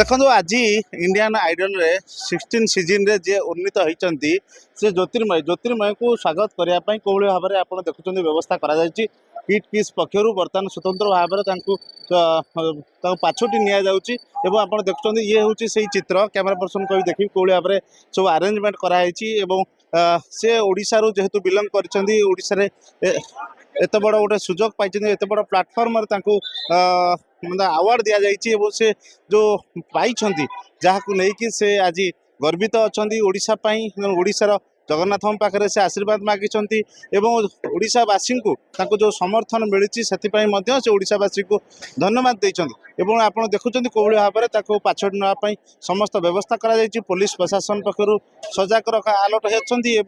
देखो आज Indian idol रे 16 सीजन रे जे उन्नीत होती से ज्योतिर्मय को स्वागत करने कौन भाव में आप देखुं व्यवस्था करा किट किस पक्षर बर्तमान स्वतंत्र भाव में पाछोटी नि जाऊँगी आप देखुं ये हूँ से चित्र कैमेरा पर्सन को देखिए कौन भाव में सब आरेंजमेंट कराई से ओडिशा रू जेहेतु बिलंग कर एत बड़ गोटे सुजोग पाई एत बड़ प्लाटफर्म मतलब अवार्ड दि जाइए से जो पाई जहाँ नहीं से आज गर्वित अच्छा ओडिशा ओडिशार जगन्नाथ पाखे से आशीर्वाद मागिंट ओडिशावासी को जो समर्थन मिली से ओडिशावासी को धन्यवाद देते आप देखुं कौन भाव में पाछड़ नापी समस्त व्यवस्था करा पुलिस प्रशासन पक्षर सजाग रखा आलर्ट होती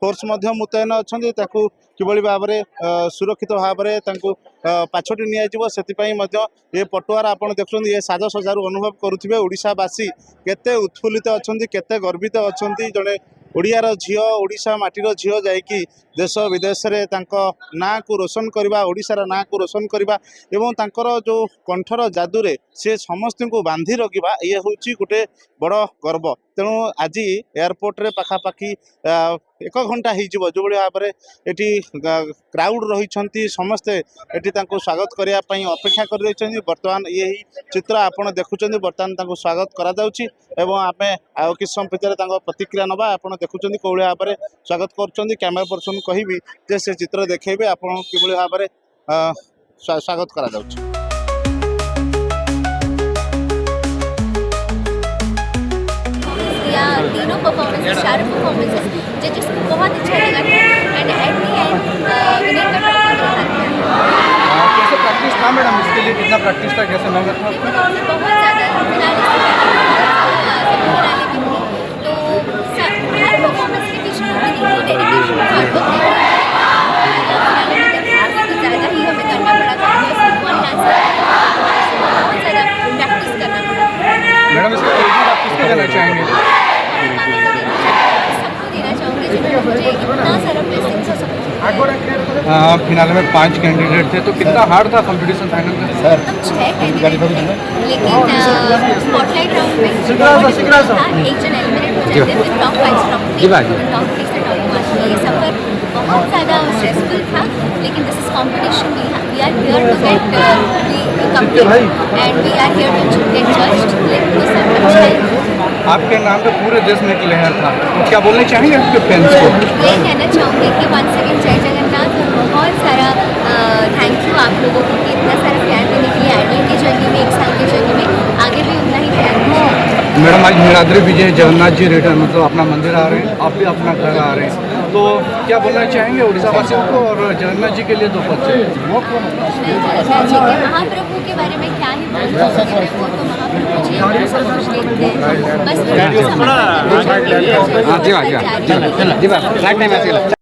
फोर्स मुतयन अच्छा किभली भाव में सुरक्षित भाव में पाछोटी नि पटुआर आप देखुं ये साजसजार अनुभव करुवे ओडिशावासी केते उत्फुल्लित अच्छा केते गर्वित अच्छा जड़े ओडियार झील ओडिशा माटीर झील जाकि देश विदेश में ना को रोशन करवा ओडिशार ना को रोशन करवा जो कंठर जादुरे से समस्त को बांधि रखा ये हूँ गोटे बड़ गर्व तेणु आज एयरपोर्ट रे पाखापाखि 1 घंटा हो जो भाव में ये क्राउड रही समस्ते ये स्वागत करने अपेक्षा कर रही बर्तमान यही चित्र आप देखुं बर्तमान स्वागत करें आउ कि समय भितर प्रतिक्रिया नवा आप देखुं कौन भाव में स्वागत कर कैमेरा पर्सन कहबी जे से चित्र देखेबे आप कि भाव में स्वागत करा तीनों परफॉर्मेंसेस चारों परफॉर्मेंसेस जजेस को बहुत अच्छा लगा था and at the end winner का ट्रॉफी मेरे हाथ में कैसे प्रैक्टिस था मैडम इसके लिए कितना प्रैक्टिस था कैसे मेहनत था बहुत ज़्यादा फिनाले भी थी तो हर परफॉर्मेंस के पीछे डेडिकेशन हार्ड वर्क ज़्यादा ही हमें करना पड़ा था बहुत ज़्यादा प्रैक्टिस करना पड़ा मैडम इसका क्रेडिट आप किसको देना चाहेंगे फिनाले में 5 कैंडिडेट थे तो कितना हार्ड था कंपटीशन फाइनल में सर हम 6 कैंडिडेट लेकिन स्पॉटलाइट राउंड में एक जन एलिमिनेट हो जाते थे टॉप 5 टॉप 3 से टॉप 5 ये सफर बहुत ज़्यादा स्ट्रेसफुल था लेकिन this is competition we are here to get complete and we are here to get judged लेकिन वो सब अच्छा है। आपके नाम पे पूरे देश में एक लहर था तो क्या बोलना चाहेंगे आपके फैंस को यही कहना चाहूँगी कि वंस अगेन जय जगन्नाथ बहुत सारा थैंक यू आप लोगों को कि इतना सारा प्यार देने के लिए आइडल की जर्नी में 1 साल की जर्नी में आगे भी उतना ही प्यार दीजिए। मैडम आज नीलाद्री विजय जगन्नाथ जी रिटर्न मतलब अपना मंदिर आ रहे हैं आप भी अपना घर आ रहे हैं तो क्या बोलना चाहेंगे उड़ीसा वासियों को और जगन्नाथ जी के लिए 2 पद जगन्नाथ जी के महाप्रभु के बारे में क्या ही बोल सकते हैं वो तो महाप्रभु जी हम सब कुछ देखते हैं बस जी